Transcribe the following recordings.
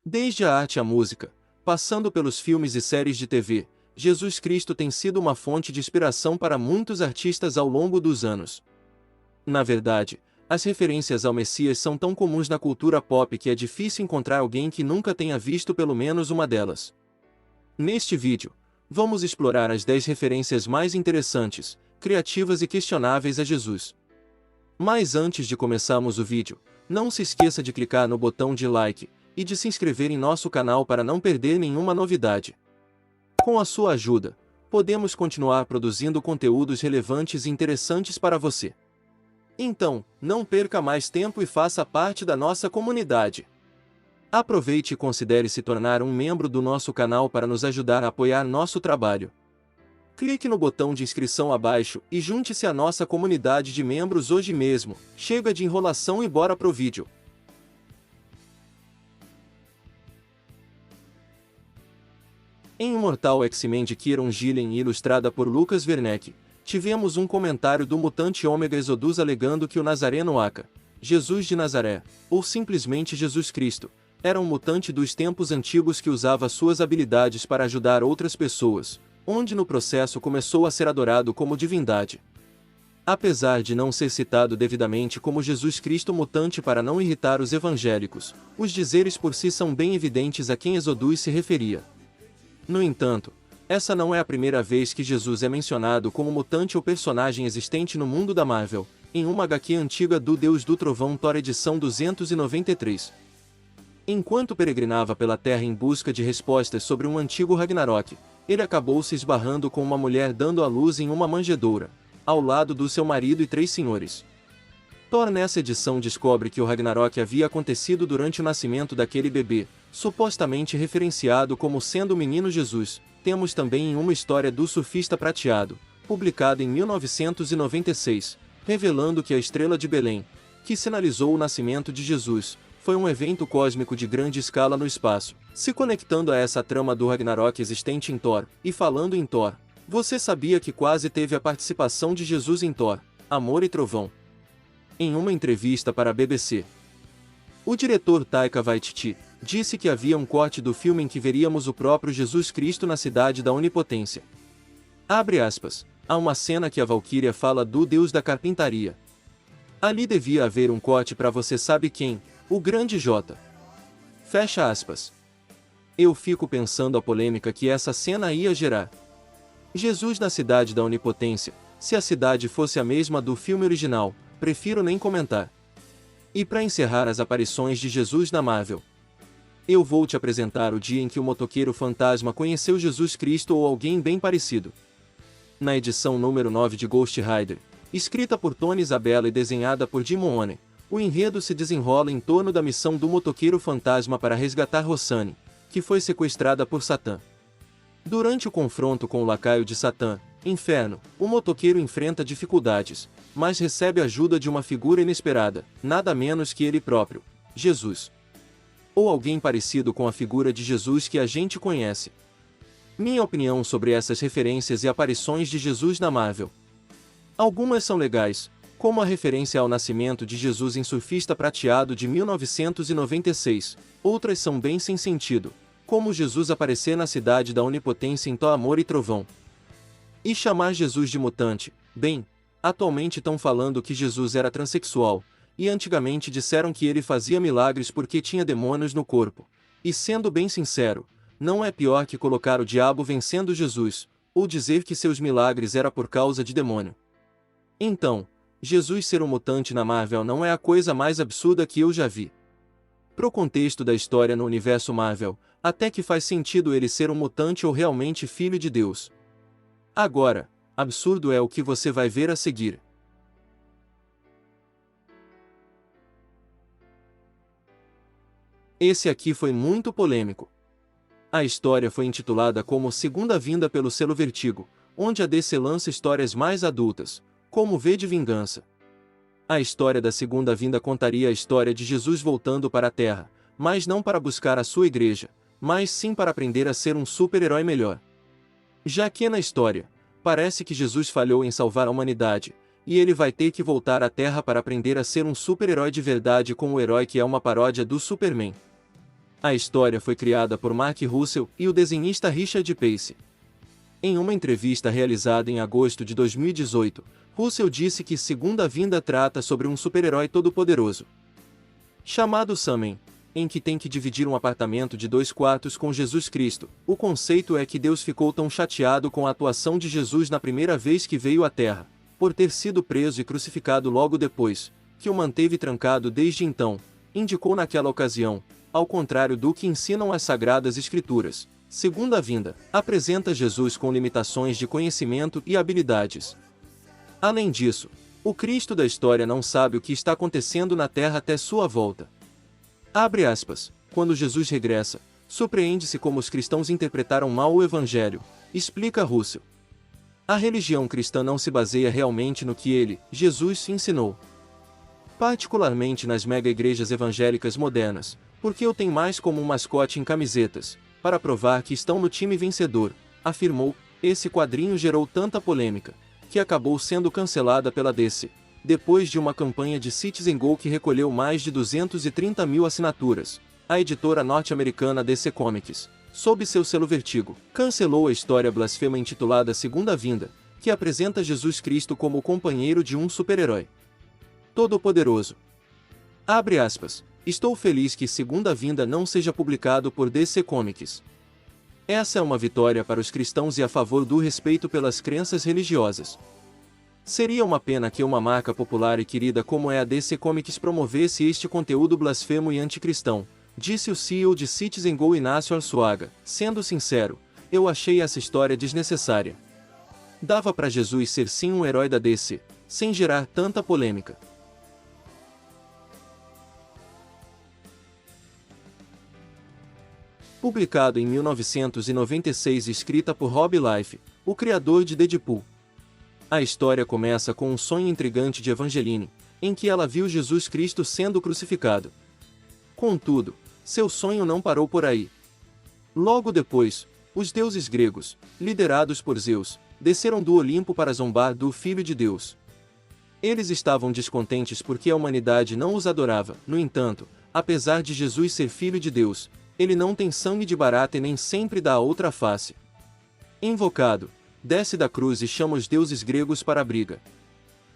Desde a arte à música, passando pelos filmes e séries de TV, Jesus Cristo tem sido uma fonte de inspiração para muitos artistas ao longo dos anos. Na verdade, as referências ao Messias são tão comuns na cultura pop que é difícil encontrar alguém que nunca tenha visto pelo menos uma delas. Neste vídeo, vamos explorar as 10 referências mais interessantes, criativas e questionáveis a Jesus. Mas antes de começarmos o vídeo, não se esqueça de clicar no botão de like e de se inscrever em nosso canal para não perder nenhuma novidade. Com a sua ajuda, podemos continuar produzindo conteúdos relevantes e interessantes para você. Então, não perca mais tempo e faça parte da nossa comunidade. Aproveite e considere se tornar um membro do nosso canal para nos ajudar a apoiar nosso trabalho. Clique no botão de inscrição abaixo e junte-se à nossa comunidade de membros hoje mesmo. Chega de enrolação e bora pro vídeo. Em Imortal X-Men de Kieron Gillen e ilustrada por Lucas Werneck, tivemos um comentário do mutante Ômega Exodus alegando que o Nazareno Aka, Jesus de Nazaré, ou simplesmente Jesus Cristo, era um mutante dos tempos antigos que usava suas habilidades para ajudar outras pessoas, onde no processo começou a ser adorado como divindade. Apesar de não ser citado devidamente como Jesus Cristo mutante para não irritar os evangélicos, os dizeres por si são bem evidentes a quem Exodus se referia. No entanto, essa não é a primeira vez que Jesus é mencionado como mutante ou personagem existente no mundo da Marvel, em uma HQ antiga do Deus do Trovão Thor edição 293. Enquanto peregrinava pela Terra em busca de respostas sobre um antigo Ragnarok, ele acabou se esbarrando com uma mulher dando à luz em uma manjedoura, ao lado do seu marido e 3 senhores. Thor nessa edição descobre que o Ragnarok havia acontecido durante o nascimento daquele bebê, supostamente referenciado como sendo o menino Jesus. Temos também em Uma História do Surfista Prateado, publicado em 1996, revelando que a estrela de Belém, que sinalizou o nascimento de Jesus, foi um evento cósmico de grande escala no espaço. Se conectando a essa trama do Ragnarok existente em Thor, e falando em Thor, você sabia que quase teve a participação de Jesus em Thor, Amor e Trovão? Em uma entrevista para a BBC, o diretor Taika Waititi disse que havia um corte do filme em que veríamos o próprio Jesus Cristo na cidade da Onipotência. Abre aspas, há uma cena que a Valquíria fala do Deus da carpintaria. Ali devia haver um corte para você sabe quem, o grande J. Fecha aspas. Eu fico pensando a polêmica que essa cena ia gerar. Jesus na cidade da Onipotência, se a cidade fosse a mesma do filme original, prefiro nem comentar. E para encerrar as aparições de Jesus na Marvel, eu vou te apresentar o dia em que o motoqueiro fantasma conheceu Jesus Cristo ou alguém bem parecido. Na edição número 9 de Ghost Rider, escrita por Tony Isabella e desenhada por Jim Mooney, o enredo se desenrola em torno da missão do motoqueiro fantasma para resgatar Roxane, que foi sequestrada por Satã. Durante o confronto com o lacaio de Satã, Inferno, o motoqueiro enfrenta dificuldades, mas recebe ajuda de uma figura inesperada, nada menos que ele próprio, Jesus. Ou alguém parecido com a figura de Jesus que a gente conhece. Minha opinião sobre essas referências e aparições de Jesus na Marvel. Algumas são legais, como a referência ao nascimento de Jesus em Surfista Prateado de 1996, outras são bem sem sentido, como Jesus aparecer na cidade da Onipotência em Thor Amor e Trovão. E chamar Jesus de mutante, bem, atualmente estão falando que Jesus era transexual, e antigamente disseram que ele fazia milagres porque tinha demônios no corpo. E sendo bem sincero, não é pior que colocar o diabo vencendo Jesus, ou dizer que seus milagres era por causa de demônio. Então, Jesus ser um mutante na Marvel não é a coisa mais absurda que eu já vi. Pro contexto da história no universo Marvel, até que faz sentido ele ser um mutante ou realmente filho de Deus. Agora, absurdo é o que você vai ver a seguir. Esse aqui foi muito polêmico. A história foi intitulada como Segunda Vinda pelo selo Vertigo, onde a DC lança histórias mais adultas, como V de Vingança. A história da Segunda Vinda contaria a história de Jesus voltando para a Terra, mas não para buscar a sua igreja, mas sim para aprender a ser um super-herói melhor. Já que na história, parece que Jesus falhou em salvar a humanidade, e ele vai ter que voltar à Terra para aprender a ser um super-herói de verdade com o herói que é uma paródia do Superman. A história foi criada por Mark Russell e o desenhista Richard Pace. Em uma entrevista realizada em agosto de 2018, Russell disse que Segunda Vinda trata sobre um super-herói todo-poderoso chamado Sam, em que tem que dividir um apartamento de 2 quartos com Jesus Cristo. O conceito é que Deus ficou tão chateado com a atuação de Jesus na primeira vez que veio à Terra, por ter sido preso e crucificado logo depois, que o manteve trancado desde então, indicou naquela ocasião, ao contrário do que ensinam as Sagradas Escrituras. Segunda Vinda apresenta Jesus com limitações de conhecimento e habilidades. Além disso, o Cristo da história não sabe o que está acontecendo na Terra até sua volta. Abre aspas. Quando Jesus regressa, surpreende-se como os cristãos interpretaram mal o Evangelho, explica Russell. A religião cristã não se baseia realmente no que ele, Jesus, ensinou. Particularmente nas mega-igrejas evangélicas modernas, porque o tem mais como um mascote em camisetas, para provar que estão no time vencedor, afirmou. Esse quadrinho gerou tanta polêmica, que acabou sendo cancelada pela DC, depois de uma campanha de Citizen Go que recolheu mais de 230 mil assinaturas. A editora norte-americana DC Comics, sob seu selo Vertigo, cancelou a história blasfema intitulada Segunda Vinda, que apresenta Jesus Cristo como o companheiro de um super-herói todo-poderoso. Abre aspas. Estou feliz que Segunda Vinda não seja publicado por DC Comics. Essa é uma vitória para os cristãos e a favor do respeito pelas crenças religiosas. Seria uma pena que uma marca popular e querida como é a DC Comics promovesse este conteúdo blasfemo e anticristão, disse o CEO de Citizen Go Inácio Arzuaga. Sendo sincero, eu achei essa história desnecessária. Dava para Jesus ser sim um herói da DC, sem gerar tanta polêmica. Publicado em 1996 e escrita por Rob Liefeld, o criador de Deadpool. A história começa com um sonho intrigante de Evangeline, em que ela viu Jesus Cristo sendo crucificado. Contudo, seu sonho não parou por aí. Logo depois, os deuses gregos, liderados por Zeus, desceram do Olimpo para zombar do Filho de Deus. Eles estavam descontentes porque a humanidade não os adorava. No entanto, apesar de Jesus ser Filho de Deus, ele não tem sangue de barata e nem sempre dá a outra face. Invocado, desce da cruz e chama os deuses gregos para a briga.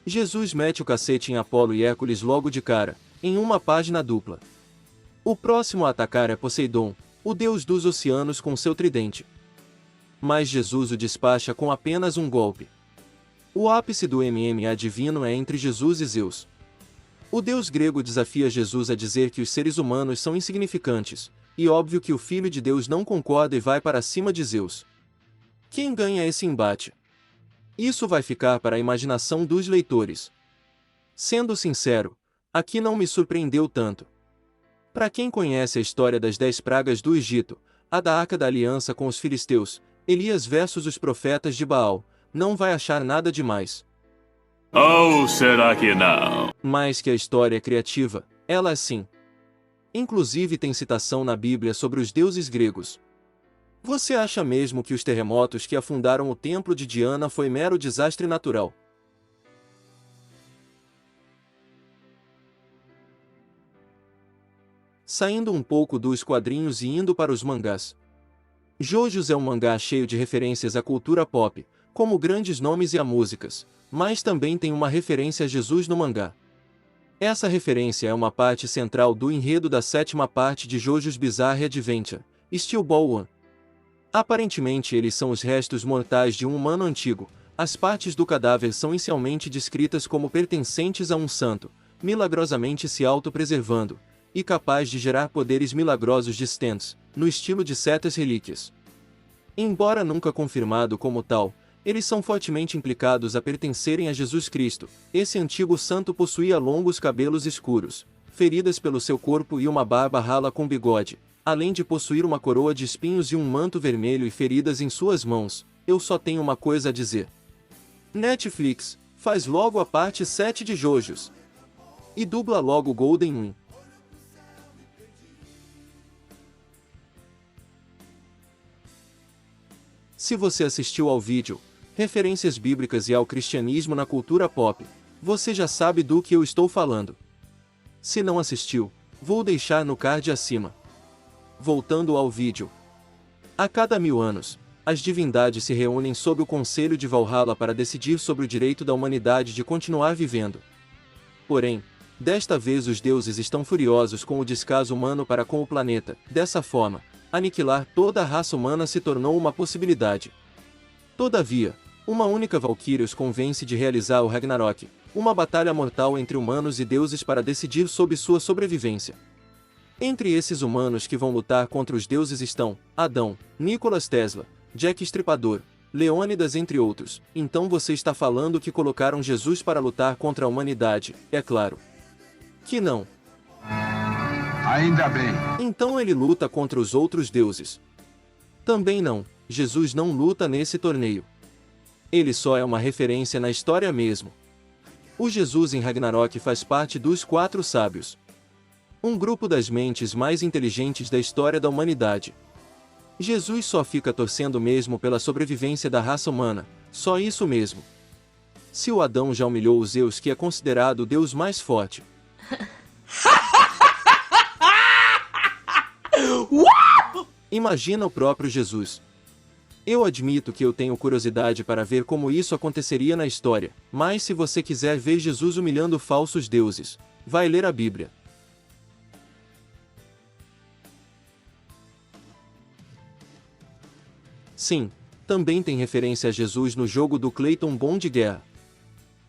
Jesus mete o cacete em Apolo e Hércules logo de cara, em uma página dupla. O próximo a atacar é Poseidon, o deus dos oceanos com seu tridente. Mas Jesus o despacha com apenas um golpe. O ápice do MMA divino é entre Jesus e Zeus. O deus grego desafia Jesus a dizer que os seres humanos são insignificantes, e óbvio que o Filho de Deus não concorda e vai para cima de Zeus. Quem ganha esse embate? Isso vai ficar para a imaginação dos leitores. Sendo sincero, aqui não me surpreendeu tanto. Para quem conhece a história das 10 pragas do Egito, a da Arca da Aliança com os filisteus, Elias versus os profetas de Baal, não vai achar nada demais. Ou será que não? Mais que a história é criativa, ela é sim. Inclusive tem citação na Bíblia sobre os deuses gregos. Você acha mesmo que os terremotos que afundaram o templo de Diana foi mero desastre natural? Saindo um pouco dos quadrinhos e indo para os mangás. JoJo's é um mangá cheio de referências à cultura pop, como grandes nomes e a músicas, mas também tem uma referência a Jesus no mangá. Essa referência é uma parte central do enredo da 7ª parte de JoJo's Bizarre Adventure, Steel Ball 1. Aparentemente eles são os restos mortais de um humano antigo. As partes do cadáver são inicialmente descritas como pertencentes a um santo, milagrosamente se autopreservando, e capaz de gerar poderes milagrosos distantes, no estilo de certas relíquias. Embora nunca confirmado como tal, eles são fortemente implicados a pertencerem a Jesus Cristo. Esse antigo santo possuía longos cabelos escuros, feridas pelo seu corpo e uma barba rala com bigode, além de possuir uma coroa de espinhos e um manto vermelho e feridas em suas mãos. Eu só tenho uma coisa a dizer. Netflix, faz logo a parte 7 de JoJo's. E dubla logo Golden Wind. Se você assistiu ao vídeo Referências Bíblicas e ao Cristianismo na Cultura Pop, você já sabe do que eu estou falando. Se não assistiu, vou deixar no card acima. Voltando ao vídeo. A cada 1000 anos, as divindades se reúnem sob o Conselho de Valhalla para decidir sobre o direito da humanidade de continuar vivendo. Porém, desta vez os deuses estão furiosos com o descaso humano para com o planeta. Dessa forma, aniquilar toda a raça humana se tornou uma possibilidade. Todavia, uma única Valquíria os convence de realizar o Ragnarok, uma batalha mortal entre humanos e deuses para decidir sobre sua sobrevivência. Entre esses humanos que vão lutar contra os deuses estão Adão, Nikola Tesla, Jack Estripador, Leônidas entre outros. Então você está falando que colocaram Jesus para lutar contra a humanidade? É claro que não. Ainda bem. Então ele luta contra os outros deuses? Também não. Jesus não luta nesse torneio. Ele só é uma referência na história mesmo. O Jesus em Ragnarok faz parte dos 4 sábios. Um grupo das mentes mais inteligentes da história da humanidade. Jesus só fica torcendo mesmo pela sobrevivência da raça humana, só isso mesmo. Se o Adão já humilhou o Zeus, que é considerado o deus mais forte. Imagina o próprio Jesus. Eu admito que eu tenho curiosidade para ver como isso aconteceria na história, mas se você quiser ver Jesus humilhando falsos deuses, vai ler a Bíblia. Sim, também tem referência a Jesus no jogo do Clayton Bom de Guerra.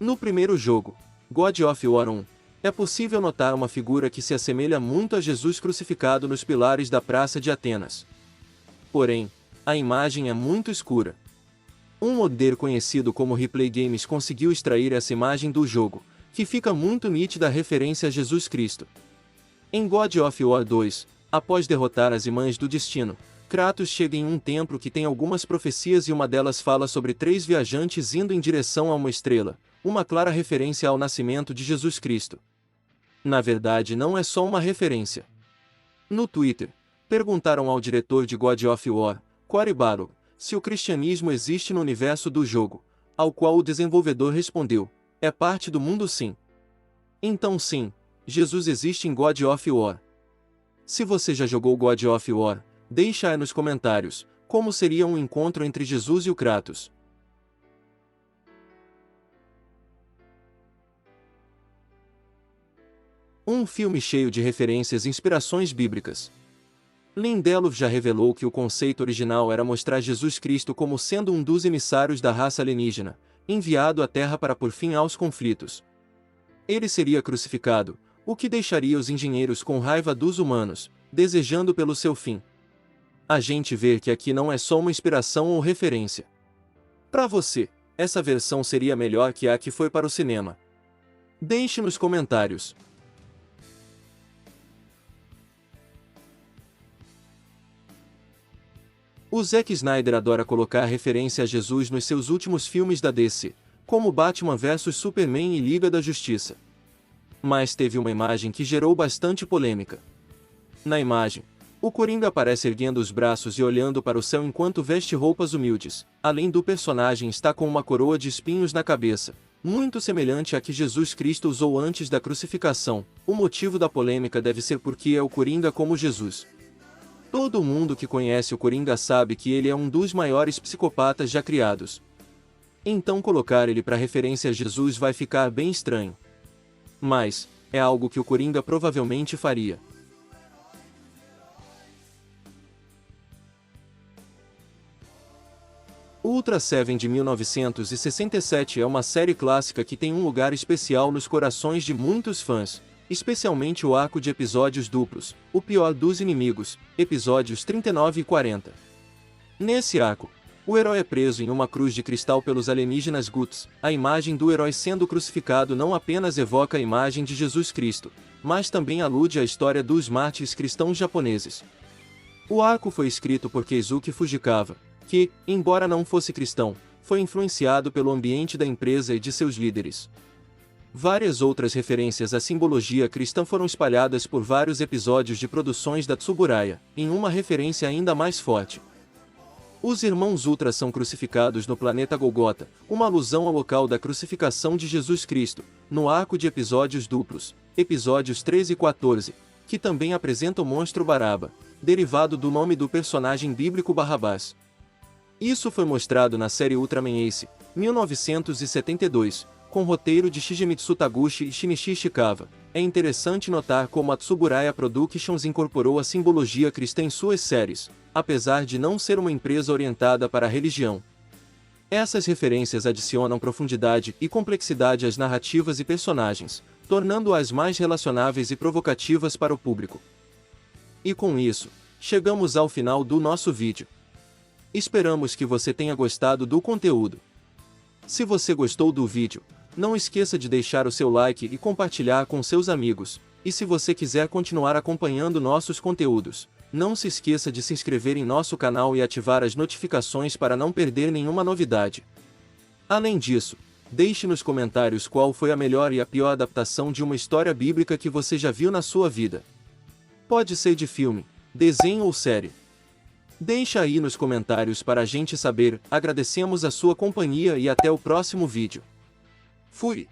No primeiro jogo, God of War 1, é possível notar uma figura que se assemelha muito a Jesus crucificado nos pilares da Praça de Atenas. Porém, a imagem é muito escura. Um modder conhecido como Replay Games conseguiu extrair essa imagem do jogo, que fica muito nítida a referência a Jesus Cristo. Em God of War 2, após derrotar as Irmãs do Destino, Kratos chega em um templo que tem algumas profecias e uma delas fala sobre 3 viajantes indo em direção a uma estrela, uma clara referência ao nascimento de Jesus Cristo. Na verdade, não é só uma referência. No Twitter, perguntaram ao diretor de God of War, Cory Barlog, se o cristianismo existe no universo do jogo, ao qual o desenvolvedor respondeu: é parte do mundo sim. Então sim, Jesus existe em God of War. Se você já jogou God of War, deixa aí nos comentários, como seria um encontro entre Jesus e o Kratos. Um filme cheio de referências e inspirações bíblicas. Lindelof já revelou que o conceito original era mostrar Jesus Cristo como sendo um dos emissários da raça alienígena, enviado à Terra para pôr fim aos conflitos. Ele seria crucificado, o que deixaria os engenheiros com raiva dos humanos, desejando pelo seu fim. A gente vê que aqui não é só uma inspiração ou referência. Para você, essa versão seria melhor que a que foi para o cinema? Deixe nos comentários. O Zack Snyder adora colocar referência a Jesus nos seus últimos filmes da DC, como Batman vs Superman e Liga da Justiça. Mas teve uma imagem que gerou bastante polêmica. Na imagem, o Coringa aparece erguendo os braços e olhando para o céu enquanto veste roupas humildes. Além do personagem está com uma coroa de espinhos na cabeça, muito semelhante à que Jesus Cristo usou antes da crucificação. O motivo da polêmica deve ser porque é o Coringa como Jesus. Todo mundo que conhece o Coringa sabe que ele é um dos maiores psicopatas já criados. Então colocar ele para referência a Jesus vai ficar bem estranho. Mas, é algo que o Coringa provavelmente faria. Ultra Seven de 1967 é uma série clássica que tem um lugar especial nos corações de muitos fãs, especialmente o arco de episódios duplos, O Pior dos Inimigos, episódios 39 e 40. Nesse arco, o herói é preso em uma cruz de cristal pelos alienígenas Guts. A imagem do herói sendo crucificado não apenas evoca a imagem de Jesus Cristo, mas também alude à história dos mártires cristãos japoneses. O arco foi escrito por Keisuke Fujikawa, que, embora não fosse cristão, foi influenciado pelo ambiente da empresa e de seus líderes. Várias outras referências à simbologia cristã foram espalhadas por vários episódios de produções da Tsuburaya, em uma referência ainda mais forte. Os irmãos Ultra são crucificados no planeta Golgota, uma alusão ao local da crucificação de Jesus Cristo, no arco de episódios duplos, episódios 13 e 14, que também apresenta o monstro Baraba, derivado do nome do personagem bíblico Barrabás. Isso foi mostrado na série Ultraman Ace, 1972, com roteiro de Shigemitsu Taguchi e Shinichi Ishikawa. É interessante notar como a Tsuburaya Productions incorporou a simbologia cristã em suas séries, apesar de não ser uma empresa orientada para a religião. Essas referências adicionam profundidade e complexidade às narrativas e personagens, tornando-as mais relacionáveis e provocativas para o público. E com isso, chegamos ao final do nosso vídeo. Esperamos que você tenha gostado do conteúdo. Se você gostou do vídeo, não esqueça de deixar o seu like e compartilhar com seus amigos. E se você quiser continuar acompanhando nossos conteúdos, não se esqueça de se inscrever em nosso canal e ativar as notificações para não perder nenhuma novidade. Além disso, deixe nos comentários qual foi a melhor e a pior adaptação de uma história bíblica que você já viu na sua vida. Pode ser de filme, desenho ou série. Deixa aí nos comentários para a gente saber. Agradecemos a sua companhia e até o próximo vídeo. Fui!